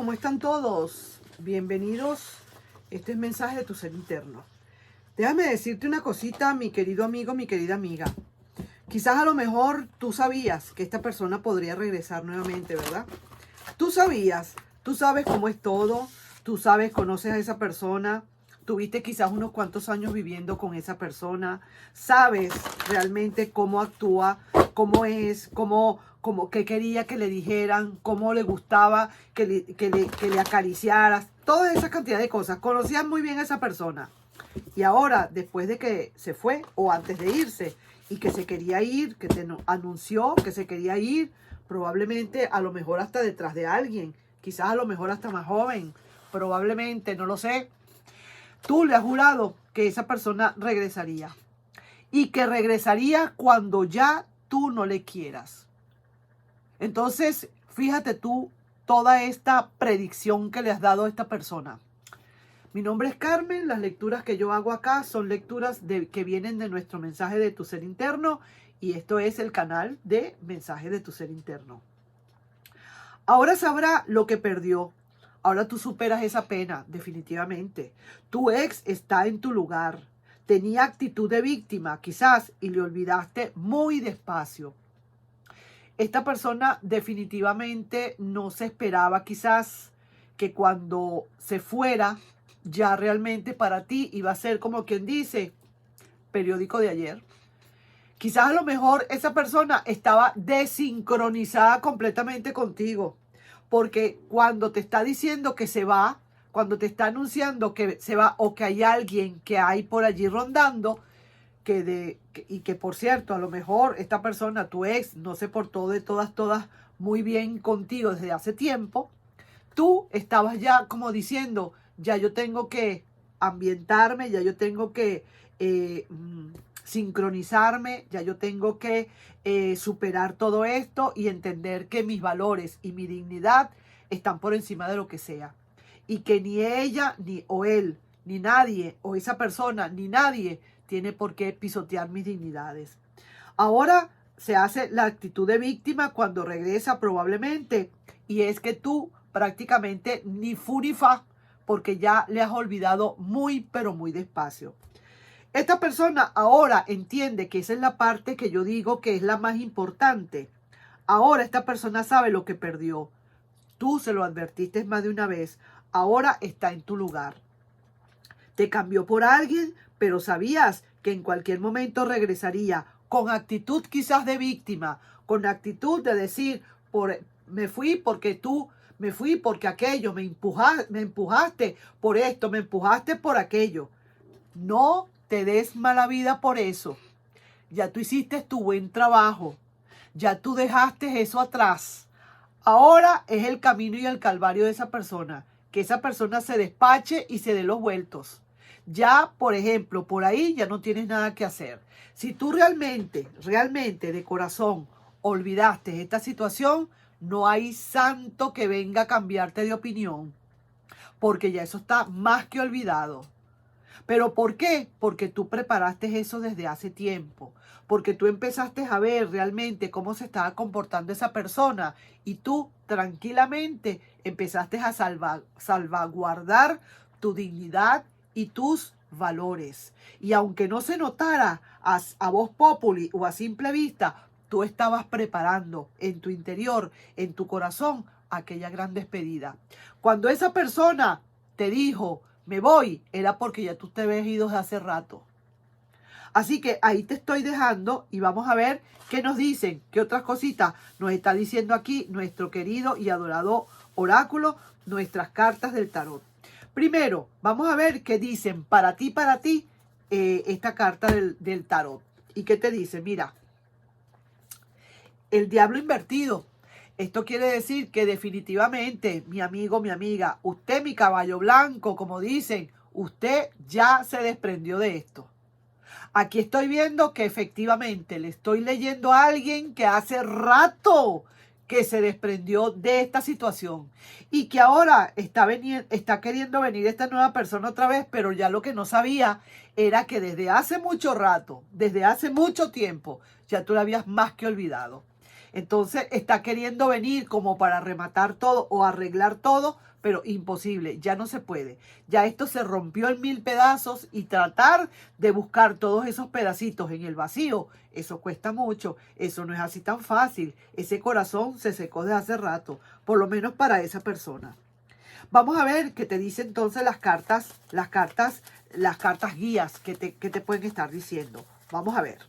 ¿cómo están todos? Bienvenidos. Este es Mensaje de tu Ser Interno. Déjame decirte una cosita, mi querido amigo, mi querida amiga. Quizás a lo mejor tú sabías que esta persona podría regresar nuevamente, ¿verdad? Tú sabías, tú sabes cómo es todo, tú sabes, conoces a esa persona, tuviste quizás unos cuantos años viviendo con esa persona, sabes realmente cómo actúa, cómo es, qué quería que le dijeran, cómo le gustaba que le acariciaras, toda esa cantidad de cosas. Conocías muy bien a esa persona. Y ahora, después de que se fue o antes de irse y que se quería ir, que te anunció que se quería ir, probablemente a lo mejor hasta detrás de alguien, quizás a lo mejor hasta más joven, probablemente, no lo sé. Tú le has jurado que esa persona regresaría y que regresaría cuando ya tú no le quieras. Entonces, fíjate tú toda esta predicción que le has dado a esta persona. Mi nombre es Carmen, las lecturas que yo hago acá son lecturas que vienen de nuestro Mensaje de tu Ser Interno y esto es el canal de Mensaje de tu Ser Interno. Ahora sabrá lo que perdió. Ahora tú superas esa pena, definitivamente. Tu ex está en tu lugar. Tenía actitud de víctima, quizás, y le olvidaste muy despacio. Esta persona definitivamente no se esperaba, quizás, que cuando se fuera, ya realmente para ti iba a ser como quien dice, periódico de ayer. Quizás a lo mejor esa persona estaba desincronizada completamente contigo. Porque cuando te está diciendo que se va, cuando te está anunciando que se va o que hay alguien que hay por allí rondando, y que por cierto, a lo mejor esta persona, tu ex, no se portó de todas muy bien contigo desde hace tiempo, tú estabas ya como diciendo, ya yo tengo que ambientarme, ya yo tengo que sincronizarme, ya yo tengo que superar todo esto y entender que mis valores y mi dignidad están por encima de lo que sea. Y que ni ella, ni o él, ni nadie, o esa persona, ni nadie tiene por qué pisotear mis dignidades. Ahora se hace la actitud de víctima cuando regresa probablemente, y es que tú prácticamente ni fu ni fa, porque ya le has olvidado muy, pero muy despacio. Esta persona ahora entiende que esa es la parte que yo digo que es la más importante. Ahora esta persona sabe lo que perdió. Tú se lo advertiste más de una vez. Ahora está en tu lugar. Te cambió por alguien, pero sabías que en cualquier momento regresaría con actitud quizás de víctima, con actitud de decir, me fui porque tú, me fui porque aquello, me empujaste por esto, me empujaste por aquello. No te des mala vida por eso. Ya tú hiciste tu buen trabajo. Ya tú dejaste eso atrás. Ahora es el camino y el calvario de esa persona. Que esa persona se despache y se dé los vueltos. Ya, por ejemplo, por ahí ya no tienes nada que hacer. Si tú realmente de corazón olvidaste esta situación, no hay santo que venga a cambiarte de opinión. Porque ya eso está más que olvidado. ¿Pero por qué? Porque tú preparaste eso desde hace tiempo. Porque tú empezaste a ver realmente cómo se estaba comportando esa persona y tú tranquilamente empezaste a salvaguardar tu dignidad y tus valores. Y aunque no se notara a voz populi o a simple vista, tú estabas preparando en tu interior, en tu corazón, aquella gran despedida. Cuando esa persona te dijo, me voy, era porque ya tú te habías ido desde hace rato. Así que ahí te estoy dejando y vamos a ver qué nos dicen, qué otras cositas nos está diciendo aquí nuestro querido y adorado oráculo, nuestras cartas del tarot. Primero, vamos a ver qué dicen para ti, esta carta del tarot. ¿Y qué te dice? Mira, el diablo invertido. Esto quiere decir que definitivamente, mi amigo, mi amiga, usted, mi caballo blanco, como dicen, usted ya se desprendió de esto. Aquí estoy viendo que efectivamente le estoy leyendo a alguien que hace rato que se desprendió de esta situación y que ahora está queriendo venir esta nueva persona otra vez, pero ya lo que no sabía era que desde hace mucho rato, desde hace mucho tiempo, ya tú la habías más que olvidado. Entonces está queriendo venir como para rematar todo o arreglar todo, pero imposible, ya no se puede. Ya esto se rompió en 1000 pedazos y tratar de buscar todos esos pedacitos en el vacío, eso cuesta mucho, eso no es así tan fácil. Ese corazón se secó de hace rato, por lo menos para esa persona. Vamos a ver qué te dice entonces las cartas guías que te pueden estar diciendo. Vamos a ver.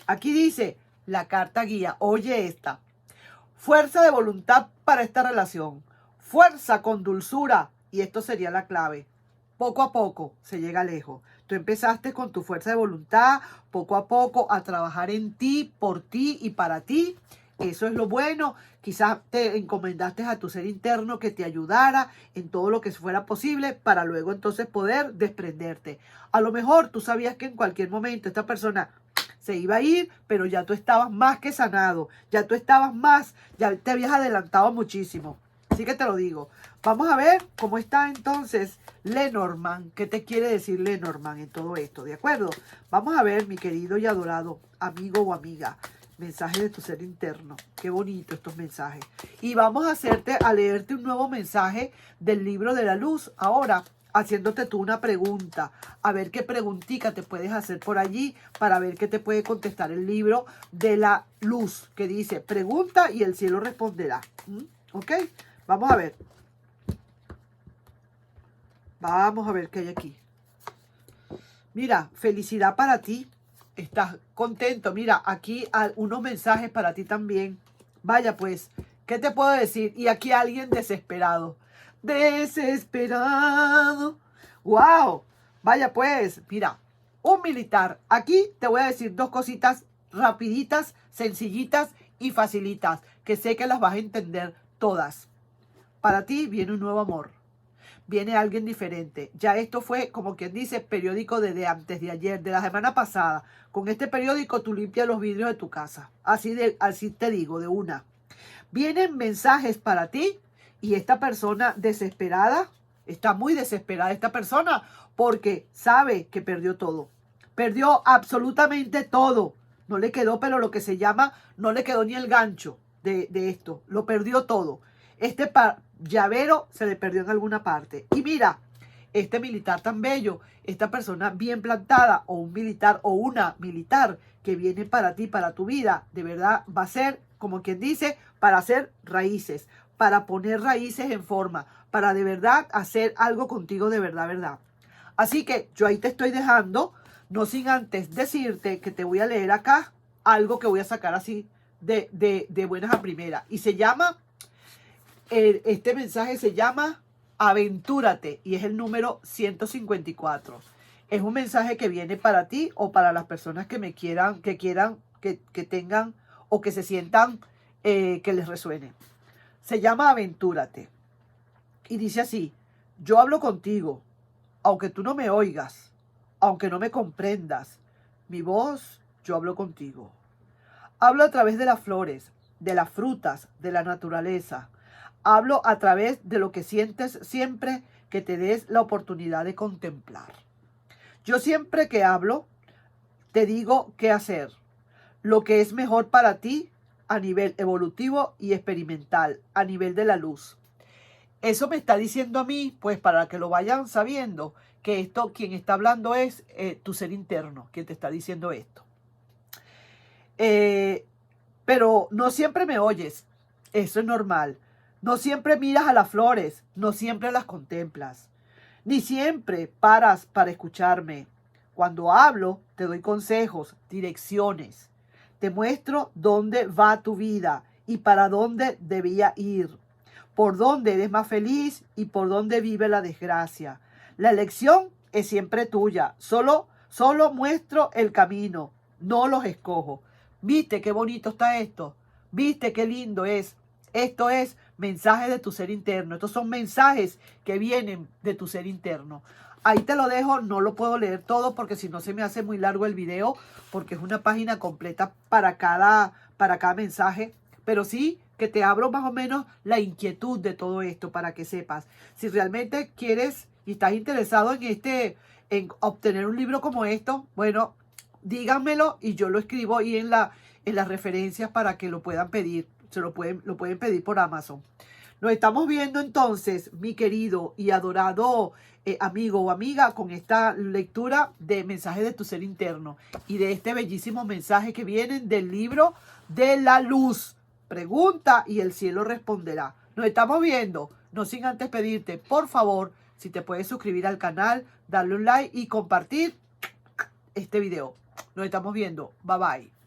Aquí dice la carta guía, oye esta. Fuerza de voluntad para esta relación. Fuerza con dulzura. Y esto sería la clave. Poco a poco se llega lejos. Tú empezaste con tu fuerza de voluntad, poco a poco a trabajar en ti, por ti y para ti. Eso es lo bueno. Quizás te encomendaste a tu ser interno que te ayudara en todo lo que fuera posible para luego entonces poder desprenderte. A lo mejor tú sabías que en cualquier momento esta persona se iba a ir, pero ya tú estabas más que sanado. Ya tú estabas más, ya te habías adelantado muchísimo. Así que te lo digo. Vamos a ver cómo está entonces Lenormand. ¿Qué te quiere decir Lenormand en todo esto? ¿De acuerdo? Vamos a ver, mi querido y adorado amigo o amiga. Mensaje de tu ser interno. Qué bonito estos mensajes. Y vamos a leerte un nuevo mensaje del libro de la luz. Ahora, haciéndote tú una pregunta. A ver qué preguntita te puedes hacer por allí para ver qué te puede contestar el libro de la luz. Que dice, pregunta y el cielo responderá. ¿Ok? Vamos a ver. Vamos a ver qué hay aquí. Mira, felicidad para ti. Estás contento. Mira, aquí hay unos mensajes para ti también. Vaya pues, ¿qué te puedo decir? Y aquí alguien desesperado. Desesperado. ¡Wow! Vaya pues, mira, un militar. Aquí te voy a decir dos cositas rapiditas, sencillitas y facilitas, que sé que las vas a entender todas. Para ti viene un nuevo amor. Viene alguien diferente. Ya esto fue, como quien dice, periódico de antes de ayer, de la semana pasada. Con este periódico tú limpias los vidrios de tu casa. Así te digo, de una. Vienen mensajes para ti y esta persona desesperada, está muy desesperada esta persona porque sabe que perdió todo. Perdió absolutamente todo. No le quedó, pero lo que se llama, no le quedó ni el gancho de esto. Lo perdió todo. Este llavero se le perdió en alguna parte. Y mira, este militar tan bello, esta persona bien plantada, o un militar o una militar que viene para ti, para tu vida, de verdad va a ser, como quien dice, para hacer raíces, para poner raíces en forma, para de verdad hacer algo contigo de verdad, verdad. Así que yo ahí te estoy dejando, no sin antes decirte que te voy a leer acá algo que voy a sacar así de buenas a primeras. Y se llama... Este mensaje se llama Aventúrate y es el número 154. Es un mensaje que viene para ti o para las personas que me quieran, que tengan o que se sientan que les resuene. Se llama Aventúrate y dice así: yo hablo contigo, aunque tú no me oigas, aunque no me comprendas. Mi voz, yo hablo contigo. Hablo a través de las flores, de las frutas, de la naturaleza. Hablo a través de lo que sientes siempre que te des la oportunidad de contemplar. Yo siempre que hablo, te digo qué hacer, lo que es mejor para ti a nivel evolutivo y experimental, a nivel de la luz. Eso me está diciendo a mí, pues para que lo vayan sabiendo, que esto, quien está hablando es tu ser interno, quien te está diciendo esto. Pero no siempre me oyes, eso es normal. No siempre miras a las flores, no siempre las contemplas, ni siempre paras para escucharme. Cuando hablo, te doy consejos, direcciones. Te muestro dónde va tu vida y para dónde debía ir, por dónde eres más feliz y por dónde vive la desgracia. La elección es siempre tuya, solo muestro el camino, no los escojo. ¿Viste qué bonito está esto? ¿Viste qué lindo es? Esto es mensajes de tu ser interno. Estos son mensajes que vienen de tu ser interno. Ahí te lo dejo, no lo puedo leer todo porque si no se me hace muy largo el video, porque es una página completa para cada mensaje. Pero sí que te abro más o menos la inquietud de todo esto para que sepas. Si realmente quieres y estás interesado en obtener un libro como esto, bueno, díganmelo y yo lo escribo ahí en las referencias para que lo puedan pedir. Lo pueden pedir por Amazon. Nos estamos viendo entonces, mi querido y adorado amigo o amiga, con esta lectura de Mensajes de tu Ser Interno y de este bellísimo mensaje que vienen del libro de la luz. Pregunta y el cielo responderá. Nos estamos viendo. No sin antes pedirte, por favor, si te puedes suscribir al canal, darle un like y compartir este video. Nos estamos viendo. Bye bye.